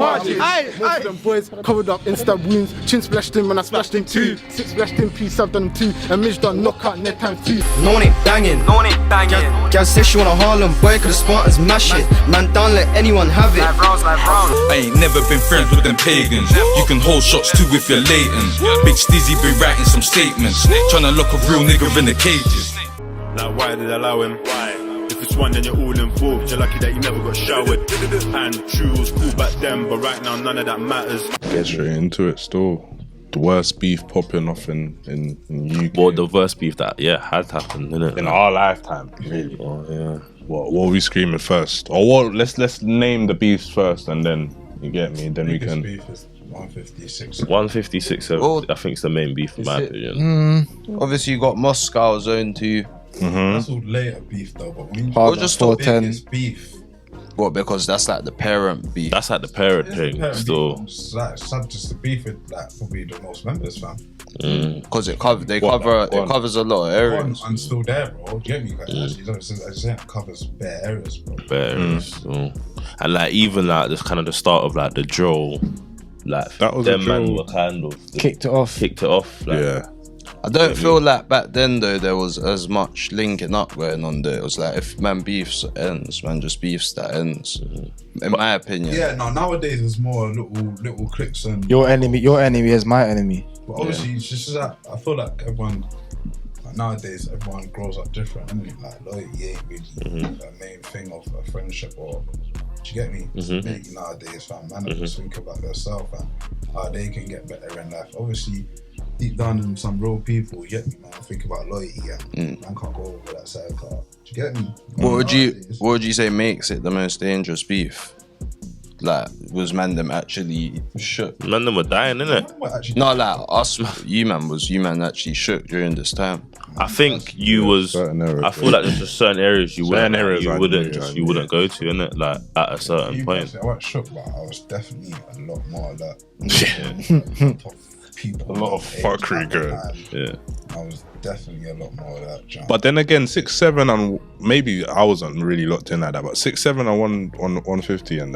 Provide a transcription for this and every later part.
Most of them boys covered up instant wounds. Chin splashed him when I splashed him too. 6 splashed him, peace, I've done him too. And Midge done knockout net times 2. No one ain't banging. Gal says she wanna Harlem boy, cause the Spartans mash it. Man, don't let anyone have it. I ain't never been friends with them pagans. You can hold shots too if you're latent. Big Stizzy be writing some statements, tryna lock a real nigga in the cages. Like, why did I allow him? If it's one, then you're all involved. You're lucky that you never got showered. And true was cool back then, but right now none of that matters. Get straight into it still. The worst beef popping off in UK. Well, the worst beef that had happened, innit? In our lifetime, really. Oh, yeah. What are we screaming first? Or what? Let's name the beefs first, and then you get me. Then we can. Beef is 156. 156. I think it's the main beef in my opinion. Obviously, you got Moscow Zone 2. That's all later beef though, but when you just the 410. biggest beef. What? Because that's like the parent beef. That's like the parent thing. Still, It's like just the beef with like probably the most members, fam. Because it covers a lot of areas. And still there, bro. Do you get me? Like, actually, I just think it covers bare areas, bro. still. And like even like this kind of the start of like the drill, like That was them a drill. man were kind of Kicked it off. Like, Yeah. I don't feel like back then though there was as much linking up going on there. It was like if man beefs ends, man just beefs that ends. In my opinion. Yeah, no. Nowadays it's more little cliques and Your enemy is my enemy. But obviously, it's just that I feel like everyone. Like nowadays, everyone grows up different, isn't it? Like loyalty ain't really the main thing of a friendship, or do you get me? Maybe nowadays, fam, man, just think about themselves and how they can get better in life. Obviously, deep down in some real people, you get me, man. Think about loyalty, and man can't go over that side car. Do you get me? What would you say makes it the most dangerous beef? Like, was man them actually shook? Man, them were dying, innit? No, like us, you man actually shook during this time. I think you was. Certain areas, I feel like there's just certain areas you wouldn't I wouldn't go to, innit? Like at a certain point. I wasn't shook, but I was definitely a lot more alert. People, A lot of fuckery going. Yeah. I was definitely a lot more of that jump. But then again, 6, 7, and maybe I wasn't really locked in like that. But 6, 7, and 150 and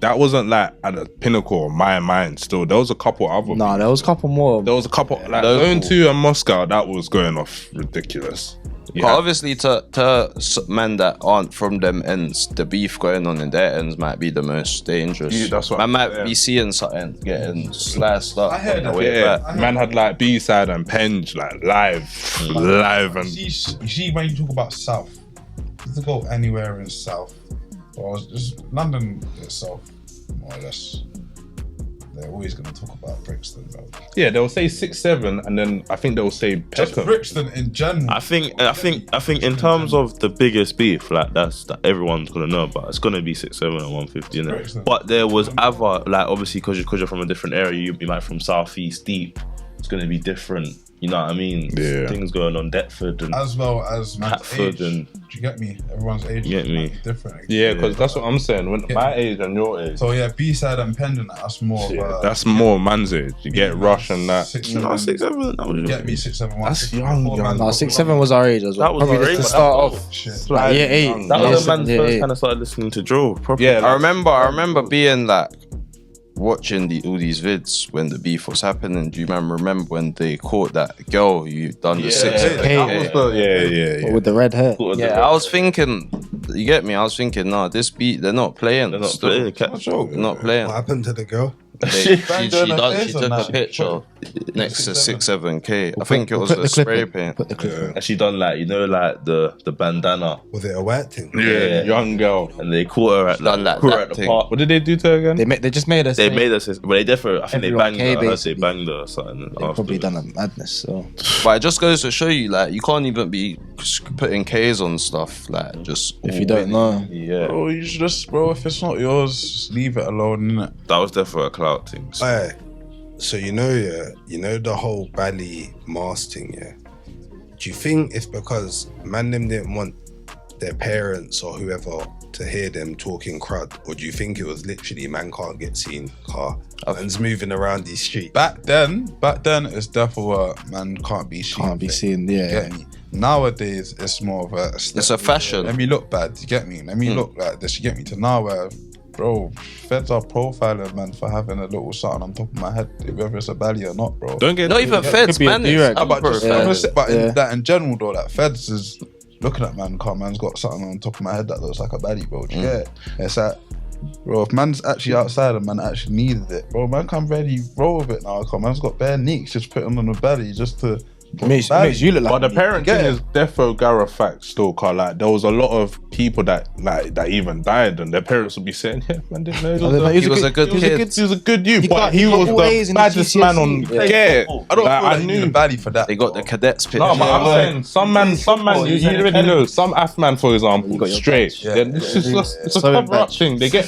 that wasn't like at the pinnacle of my mind. Still, there was a couple other. Nah, there was a couple more. There was a couple like Zone 2 and Moscow. That was going off ridiculous. But obviously, to men that aren't from them ends, the beef going on in their ends might be the most dangerous. Yeah, that's what man might yeah. be seeing something getting sliced up. I heard that. Yeah, man had like B-side and Penge like live and You see when you talk about South, you can go anywhere in South. Or just London itself, more or less. They're always gonna talk about Brixton, bro. yeah, they'll say 6, 7, and then I think they'll say Just Peckham. Brixton in general. I think in terms of the biggest beef, like that everyone's gonna know about. It's gonna be 6, 7, and 150, innit? But there was other, like obviously because you're from a different area, you might from southeast deep. It's gonna be different. You know what I mean? Yeah. Things going on Deptford and as well as man's Hatford age. and. Do you get me? Everyone's age You get me? is different. Yeah, because that's what I'm saying. When my age and your age, So yeah, B-side and Pendant, that's more of a... that's more man's age. You get Rush and that. 6, No, 6, 7. That was Get me 6, 7, 1. That's young. Nah, 6, 7 was our age as well. That was Probably our just age, to start but off. Shit. Like year 8. That was when year man first 8. kind of started listening to drill. Properly. Yeah, I remember being like watching all these vids when the beef was happening. Do you remember when they caught that girl you done the 6? With the red hair. Yeah, I was thinking, you get me? I was thinking, nah, this beat, they're not playing. They're not still. playing. Catch They're not playing. What happened to the girl? She took a picture next to 6-7K. I think it was the spray paint. Put the clip in. And she done like, you know, like the bandana. Was it a white thing? Yeah, young girl. And they caught her at Done like caught her that at the thing. park. What did they do to her again? They just made us. They made us, but they definitely, I think they Everyone banged K, her. I heard they basically. banged her or something. They probably afterwards. done a madness. So But it just goes to show you, like, you can't even be putting K's on stuff, like, just if you don't know, Yeah, Bro, you should just, bro, if it's not yours, just leave it alone, innit? that was definitely a clout thing. So. Aye. So you know the whole Bally mask thing, yeah? Do you think it's because man them didn't want their parents or whoever to hear them talking crud? Or do you think it was literally man can't get seen, car? Man's moving around these streets. Back then, it's definitely what man can't be seen. can't be thing. seen. Yeah. Get me? Nowadays, it's more of a... It's a fashion. Let me look bad, you get me? Let me look like this, you get me? To now where bro, feds are profiling man for having a little something on top of my head, whether it's a belly or not, bro. Don't get Not even feds, be a man. do-rag. No, but just, Yeah. in general though, like feds is looking at man, car man's got something on top of my head that looks like a baddie, bro. Do you get it? It's like, bro, if man's actually outside and man actually needed it, bro, man can't really roll with it now. Car man's got bare neeks, just put him on the belly just to. Makes you look like. But the parent Get thing it? is defo Gara fact still, car. Like there was a lot of people that even died, and their parents would be saying, "Yeah, man, didn't know He was a good kid. He was a good youth, He but got- he he got was all A's the in baddest GCSE. man on. Yeah. Yeah, I don't like, feel I like you need knew. a baddie for that. They got the cadets picture. No, but I'm saying some man, you already know. Some AF man, for example, straight. Yeah. Then it's just it's a Southern cover up badge. thing. They get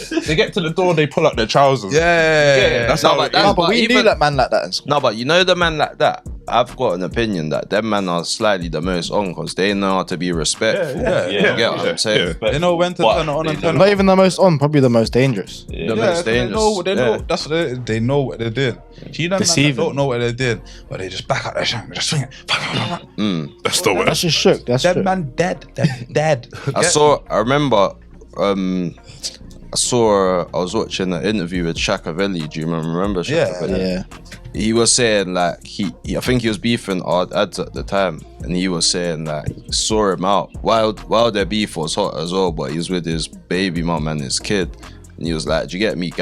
to the door, they pull up their trousers. Yeah, that's No, how but it that's- is. But we even- knew that man like that in school. No, but you know the man like that. I've got an opinion that them man are slightly the most on because they know how to be respectful. Yeah, You get what I'm saying? They know when to But turn it on and turn it Not off. even the most on, probably the most dangerous. The Yeah, most they know. dangerous. They know. Yeah. That's what they know what they're doing. See them man that Deceiving. don't know what they're doing, but they just back out their shank, just swing it. That's the That's worst. just shook. That's Dead shook. man dead. Dead. I remember, I was watching an interview with Shakavelli. Do you remember Shakavelli? Yeah. He was saying like I think he was beefing Ard Ads at the time, and he was saying like he saw him out while their beef was hot as well, but he was with his baby mum and his kid, and he was like, "Do you get me?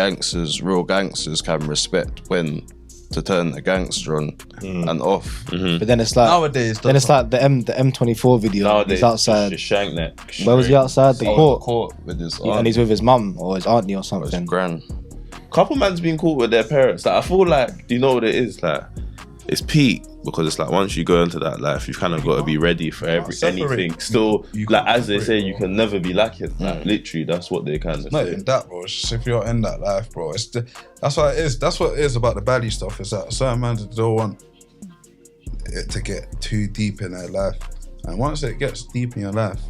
Real gangsters can respect when to turn the gangster on and off." But then it's like Nowadays, then it's like the M24 video. Nowadays, He's outside. just shank that. Where was he outside? The court. Court with his And he's with his mum or his auntie or his something. gran. Couple man's been caught with their parents. Like I feel like, do you know what it is? Like it's peak because it's like once you go into that life, you've kind of got to be ready for anything. Still, You like can't as they say, separate, you bro. can never be lacking. Like literally, that's what they kind of Not say. even that, bro. It's just if you're in that life, bro. That's what it is. That's what it is about the baddie stuff. Is that certain man don't want it to get too deep in their life, and once it gets deep in your life,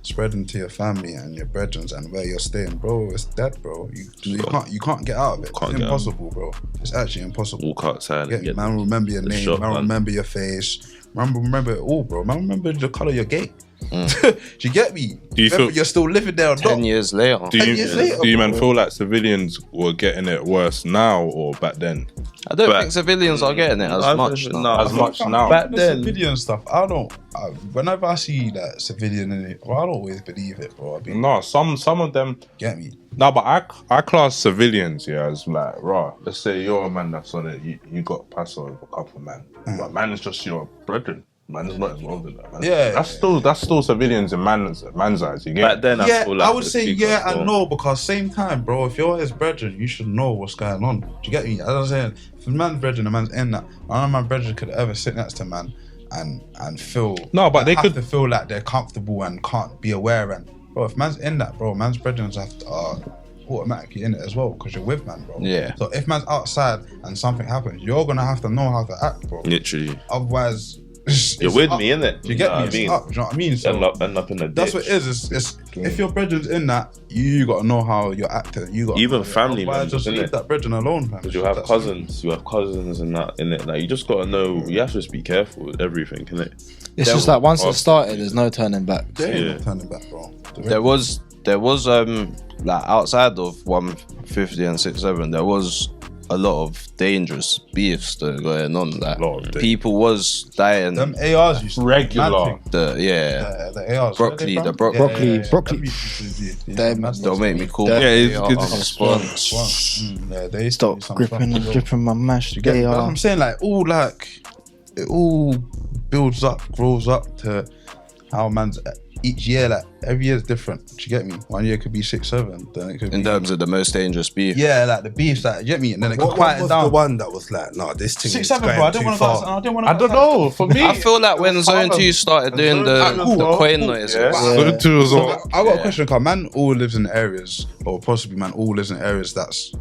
spread into your family and your brethren and where you're staying, bro, it's dead, bro. You can't get out of it. Can't It's get out. impossible, bro. It's actually impossible. Walk outside. Get And me, get man, remember your the name, shot, man, man. remember your face, remember it all, bro. Man, remember the colour of your gate. Do you get me? Do you Remember feel- you're still living there or 10 not? years later. Do 10 years later, you man bro. feel like civilians were getting it worse now or back then? I don't But- think civilians are getting it as I much think- now. no, As much now. Back The then, civilian stuff, whenever I see that civilian in it, well, I don't always believe it, bro. No, some of them. Get me? No, but I class civilians as like raw. Let's say you're a man that's on it. You got pass over a couple man, but man is just your brethren. Man is not involved in that. Man. Yeah. that's still civilians in man's eyes. You get back then, I Yeah, feel like I would the say people yeah still- and no, because same time, bro, if you're his brethren, you should know what's going on. Do you get me? As I'm saying, if a man's brethren, a man's in that, none of my brethren could ever sit next to a man and feel No, but they have could- to feel like they're comfortable and can't be aware. And bro, if man's in that, bro, man's brethren are automatically in it as well because you're with man, bro. Yeah. So if man's outside and something happens, you're gonna have to know how to act, bro. Literally, Otherwise, you're with me, innit? Do you get know me? what It's I mean? up, do you know what I mean? So End up in the that's ditch. what it is. It's if your brethren's in that, you gotta know how you're acting. You got Even family Otherwise, members, just leave innit? that brethren alone, man. Because you have That's- cousins and that in it. Like you just gotta know. You have to just be careful with everything, innit? It's just like once it's started, there's no turning back. There ain't Yeah. no turning back, bro. There was like outside of 150 and 67, there was a lot of dangerous beefs that were going on. Like Lot of people was dying. Them ARs used to Regular. the ARs. Broccoli, where they the from? broccoli. Broccoli. Them Don't make me call. Yeah, it's response. Yeah, they used to do Stop some gripping stuff, and bro. dripping my mash. You get me? That's what AR. I'm saying, like it all builds up, grows up to how man's each year, like every year is different. Do you get me? 1 year could be 6, 7, then it could In be terms of the most dangerous beef. yeah, like the beefs, like you get me, and then it could What quiet was down. the one that was like, nah, this thing 6, is 7, going bro. I didn't too want to go. far. I didn't want to. I don't know. For me, I feel like when Zone 2 started doing the coin noises. Zone 2 as well. I got a question, cause man all lives in areas, or possibly man all lives in areas that's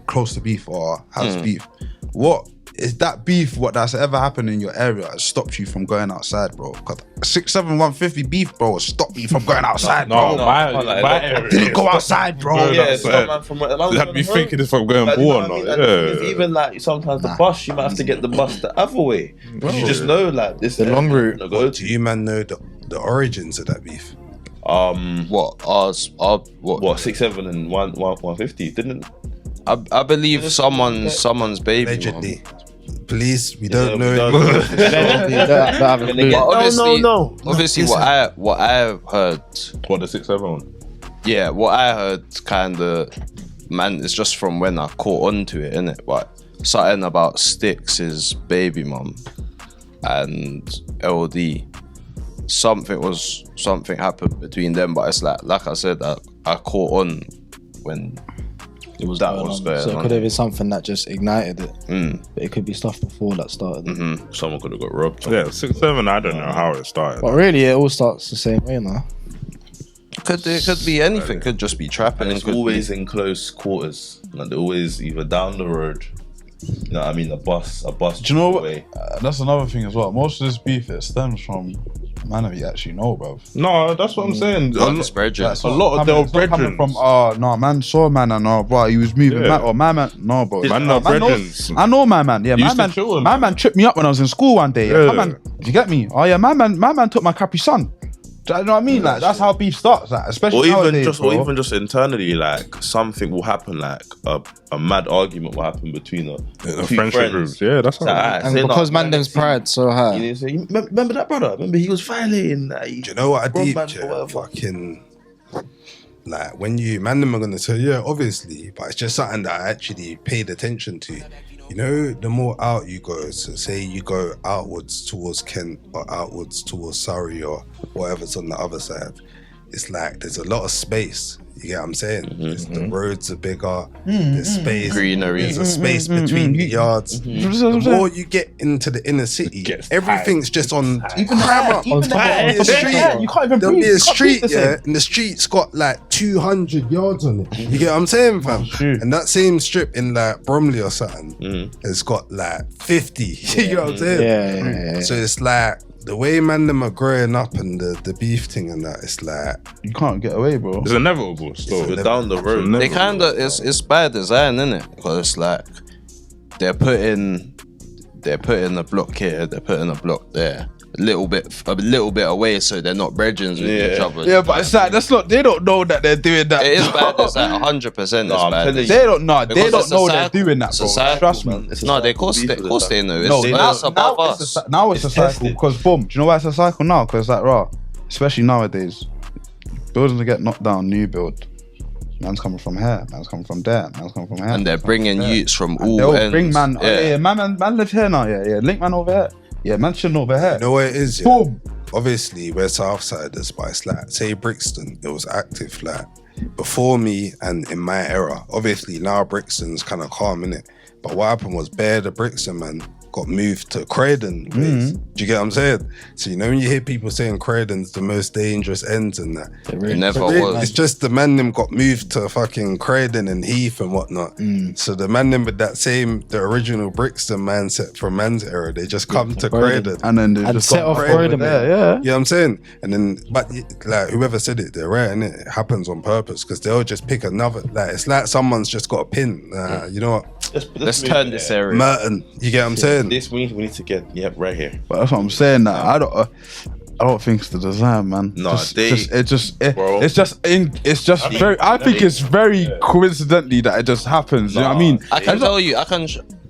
close to beef or has beef. What is that beef? What that's ever happened in your area has stopped you from going outside, bro? Cause 6, 7, 150 beef, bro, has stopped you from going outside, No, bro. my area. Didn't go outside, bro. Bro, Yeah, that's some it. man from I'd be thinking if I'm going Like, you know born what I or mean? not. And it's Yeah. even like sometimes the bus, you might have to get the bus the other way. You just know like this. The long route. to go Do you man know the origins of that beef? What ours? What 6'7" and 150? Didn't I believe someone's baby. Allegedly. Police, we don't know. Obviously, what I heard. What, the 6'7" one? Yeah, what I heard kind of, man, it's just from when I caught on to it, innit? But something about Sticks' baby mum and LD. Something happened between them, but it's like I said, I caught on when It was that going was on. going So it on. could have been something that just ignited it. But it could be stuff before that started. Someone could have got robbed. Yeah, 6'7", I don't know how it started. But really, it all starts the same way now. It could be anything. Could just be trapping. And it's always in close quarters. Like they're always either down the road. You know what I mean? A bus. Do you know what? away. That's another thing as well. Most of this beef, it stems from man that you actually know, bruv. No, that's what I'm saying. Not just brethren. A lot of their coming brethren. from no, man saw man and bro, he was moving Yeah. man or my man. No, bro. Man, no brethrens. I know my man. Yeah, You my used to man. chill with My him. man tripped me up when I was in school one day. Yeah. My man, do you get me? Oh yeah, my man took my Capri Sun. Do you know what I mean? Like that's how beef starts. Like, especially Or nowadays, even just internally, like something will happen, like a mad argument will happen between a two friendship friends. groups. Yeah, that's how. And because Mandem's pride so high. You say, remember that brother? Remember he was violating. Like, Do you know what I Rob deep? man Yeah, or whatever. fucking like when you man them are gonna tell you, yeah, obviously, but it's just something that I actually paid attention to. You know, the more out you go, so say you go outwards towards Kent or outwards towards Surrey or whatever's on the other side, it's like there's a lot of space. You get what I'm saying? The roads are bigger, there's space, Greenery. there's a space between the yards. The more you get into the inner city, everything's just on cram up. Even There'll be a street, you can't even there'll breathe. be a You can't street, breathe the yeah, same. and the street's got like 200 yards on it. You get what I'm saying, fam? And that same strip in like Bromley or something has got like 50. You get what I'm saying? Yeah. So it's like the way man them are growing up and the beef thing and that, it's like You can't get away, bro. It's inevitable still. You're down the road. They kind of it's by design, innit? Because it's like they're putting a block here, they're putting a block there, a little bit away, so they're not brethren with each other. Yeah, but it's like that's not. They don't know that they're doing that. It is bad design. 100% I'm is bad. telling you. They don't know. They Because don't it's know a they're cycle. doing that, It's bro. a cycle, Trust me. man. It's a No, they cycle. of course they know. No, It's above us. now it's a cycle tested. because boom. Do you know why it's a cycle now? Because like raw, especially nowadays, buildings get knocked down, new build. Man's coming from here, man's coming from there, man's coming from here. And they're bringing youths from all They'll ends. bring man. Yeah. Yeah, man lives here now. Yeah, link man over here. Yeah, man shouldn't over here. you know what it is, yeah? Boom. Obviously we're Southsiders, but it's like say Brixton, it was active like before me and in my era. Obviously now Brixton's kind of calm, innit? But what happened was the Brixton man got moved to Croydon ways. Do you get what I'm saying? So you know when you hear people saying Croydon's the most dangerous ends and that, It never Really, was. it's just the man them got moved to fucking Croydon and Heath and whatnot. So the man them with the original Brixton mindset from man's era, they just come to Croydon. And then they And just set got off Croydon Croydon, there. man. Yeah. You know what I'm saying? And then, but like whoever said it, they're right, innit? It happens on purpose because they'll just pick another. Like it's like someone's just got a pin. You know what? Let's turn this area. Merton. You get what I'm saying? This we need to get right here. But that's what I'm saying. That I don't think it's the design, man. No, Bro. It's just very. I think it's very coincidentally that it just happens. You know what I mean? I can tell you.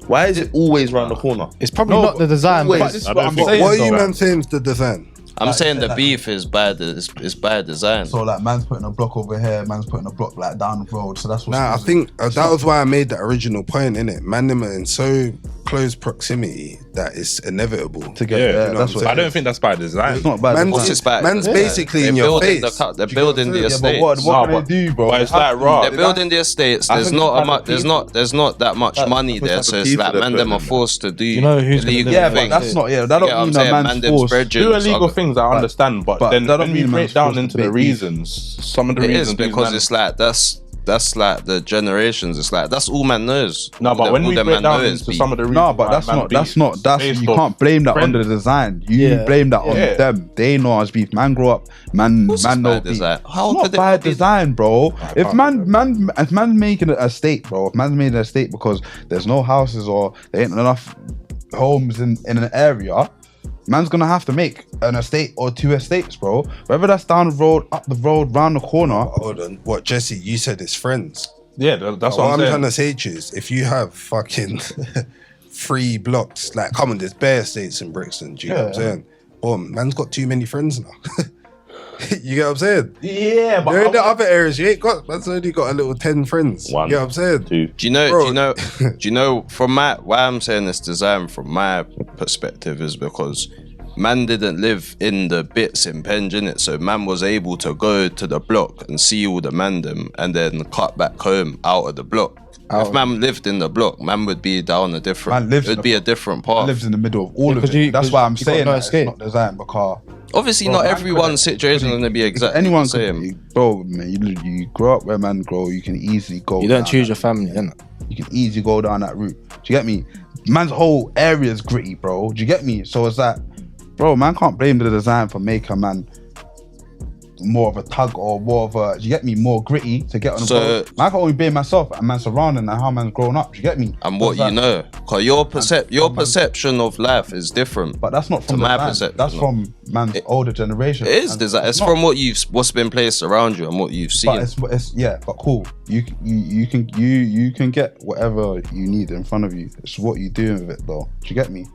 Why is it always round the corner? It's probably not the design, But but this is I what don't I'm think- saying. What are though. you man saying is the design? I'm saying the beef is bad. It's bad design. So like, man's putting a block over here, man's putting a block like down the road. So that's what. Nah, I think that was why I made the original point, innit? Man, them are in so close proximity that it's inevitable. to get Yeah, there. you know That's what what. I don't think that's by design. It's not bad. Man's, course it's bad. man's Yeah. basically They're in your building face. they're building the Yeah, but estate. what No, can but- they do, bro? But it's like raw. They're building the estates. There's think not it's a much. bad There's not that much money there. So it's like man, them are forced to do know who's gonna illegal do it. Yeah, but things. that's not. Yeah, that You don't get what I'm mean saying? a Man, man's them's forced. brethren. Do illegal things, I understand, but but then that don't when you mean break man's down supposed into to the be- reasons, some of the It reasons is these because man- it's like that's like the generations. It's like that's all man knows. No, but All when all we them break man down know is into beef. some of the reasons, No, but why that's man not. beef, That's based you off can't blame that on friend. the design. You Yeah. blame that on Yeah. them. They know as beef. Man grow up. Man course know it's bad beef. design. How It's could not it bad be- design, bro. If can't man's making a state, bro. If man's made a state because there's no houses or there ain't enough homes in an area, man's gonna have to make an estate or 2 estates, bro. Whether that's down the road, up the road, round the corner. Hold on. What, Jesse? You said it's friends. Yeah, that's What what I'm I'm trying to saying. say to you is, if you have fucking 3 blocks, like, come on, there's bare estates in Brixton. Do you know what I'm saying? Boom, man's got too many friends now. You get what I'm saying? Yeah, but You're in the other areas, you ain't got. Man's only got a little 10 friends. One. You know what I'm saying? 2. Do you know? Bro. Do you know? Do you know? From why I'm saying this design from my perspective is because man didn't live in the bits in Penge, innit? So man was able to go to the block and see all the mandem and then cut back home out of the block. If man lived in the block, man would be down a different. Man lives in It'd the be a block. different path. Lives in the middle of all of 'cause it. you- That's 'cause why I'm you got saying no that it's escape. not designed because Obviously, Bro, not man everyone's could- situation is gonna be exactly anyone the same. could, bro, man. You grow up where man grow. You can easily go. You don't down choose that- your family, innit? You can easily go down that route. Do you get me? Man's whole area is gritty, bro. Do you get me? So it's that, bro. Man can't blame the design for making a man more of a tug or more of a. Do you get me? More gritty to get on the So- boat. Man can only blame myself and man surrounding and how man's grown up. Do you get me? And what It's you like- know, cause your perception of life is different. But that's not from To the my man. perception, That's no. from man's older generation. It is And design. It's not. from what's been placed around you and what you've seen. But it's yeah, but cool. You can get whatever you need in front of you. It's what you do with it, though. Do you get me?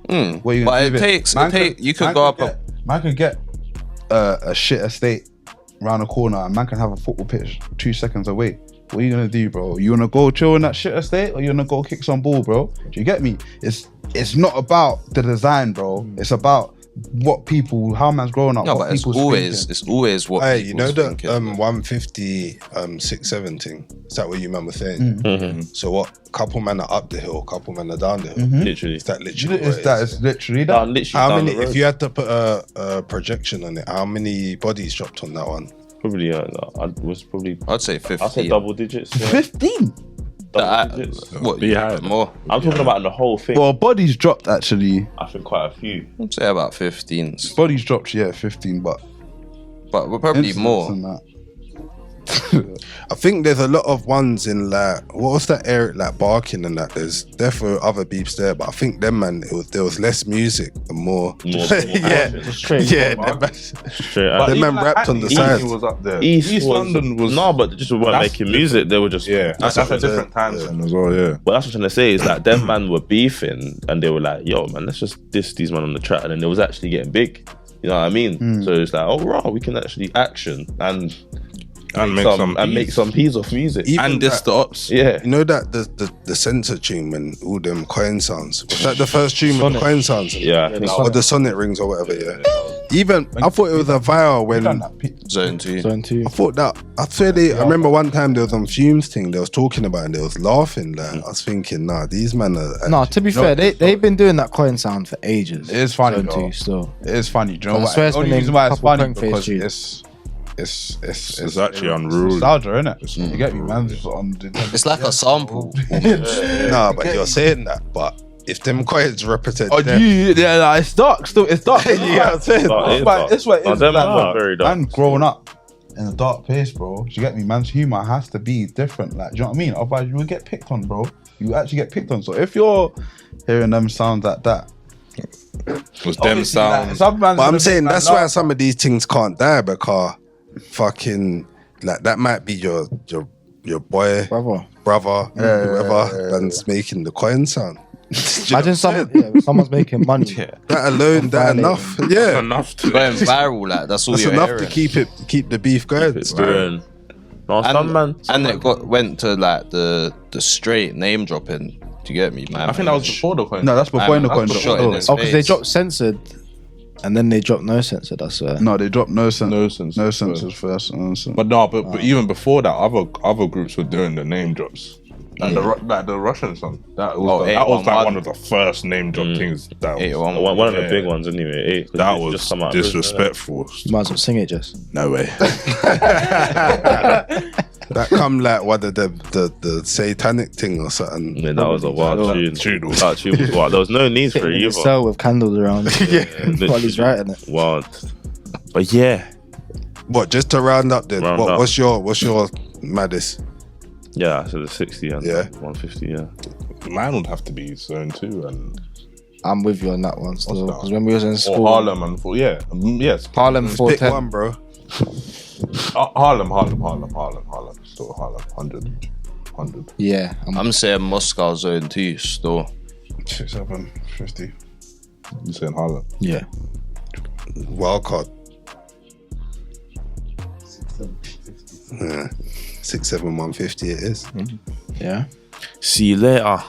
What you gonna But do it with takes. Man You could man go up. get, man can get a shit estate around the corner, and man can have a football pitch 2 seconds away. What are you gonna do, bro? You wanna go chill in that shit estate, or you wanna go kick some ball, bro? Do you get me? It's not about the design, bro. It's about what people, how man's growing up. No, what but it's people's always thinking. what. Hey, you know people's the thinking. 150 6-7 thing? Is that what you man were saying? So what? Couple men are up the hill, couple men are down the hill. Literally. Is that literally? It's what that. it is? It's literally that. Down, literally How down many? the road. If you had to put a projection on it, how many bodies dropped on that one? Probably, I was probably. I'd say I'd say 50. double digits. Yeah. 15. Double digits. What? Be high. More? I'm talking about the whole thing. Well, bodies dropped actually. I think quite a few. I'd say about 15. Bodies dropped, yeah, 15, but But we're probably incidents more. and that. I think there's a lot of ones in like what was that area like Barking and that. There's definitely other beeps there, but I think them man there was less music and more. yeah, Straight. yeah. Straight But out. them man rapped on the side. was up there. East London was no, but they just weren't that's making music. They were just that's a different time zone as well. Yeah. But that's what I'm trying to say is that them man were beefing and they were like, yo man, let's just diss these man on the track, and then it was actually getting big. You know what I mean? So it's like, oh raw, we can actually action and make some peas off music. Even And this that- the ops. Yeah. You know that the censor tune when all them coin sounds, was that the first tune with the coin sounds? Yeah, I think or the Sonic rings or whatever. Yeah. Even I thought it was a viral when Done I that, Pete. Zone 2. Zone 2. thought that I swear I remember one time there was on Fumes thing they was talking about it and they was laughing. Like I was thinking, nah, these men are. No, to be fair, they've been doing that coin sound for ages. It is funny, Zone though. 2 still. It is funny. Do you know I what? swear it's The only been reason named why a it's couple funny crank face because tunes. it's actually unruly. nostalgia, innit? You get me, man? Just on the- It's like a sample. Nah, but you're saying that, but if them coins represent Oh, them, yeah, nah, it's dark. Still, it's dark. you know what I'm saying? It's what it No, is. them Like, are very dark. man, growing up in a dark place, bro. Do you get me? Man's humor has to be different. Like, do you know what I mean? Otherwise, you will get picked on, bro. You actually get picked on. So if you're hearing them sounds like that, Was them obviously, sound. like, some man's But gonna I'm saying make that's man why laugh. some of these things can't die because fucking like that might be your boy, Brother. whoever, that's making the coin sound. Imagine someone's making money. That alone, that enough, yeah, enough to Going viral, like that's all that's your enough area. to keep the beef going. It's doing. No, some man. And it went to like the straight name dropping. Do you get me, man? I think that was before the coin. No, that's before the coin. Shot in his Oh, because they face. dropped censored, and then they dropped no censored. I swear. No, they dropped no sense. No sense. No senses first. But no, but even before that, other groups were doing the name drops. Like the Russian song. That was like 811. one of the first name drop things. That was, 811. One of the Yeah. big ones anyway. that was come out disrespectful. You might as well sing it, just. No way. That come like what the satanic thing or something. Yeah, that was a wild tune. That tune was wild. There was no need for it In a either. cell with candles around. While he's writing it. Wild. But yeah, What? Just to round up then. Round up. What's your maddest? yeah. So the 60 and Yeah. 150. Yeah. Mine would have to be Zone 2 and I'm with you on that one still. that? Because when we was in Or school, Harlem and yes, Harlem Pick 410. one, bro. Harlem. Still Harlem, 100. Yeah, I'm saying Moscow Zone 2 still. 6, 7, 50. You saying Harlem? yeah. Wildcard. 6, 7, 150 it is. Yeah. See you later.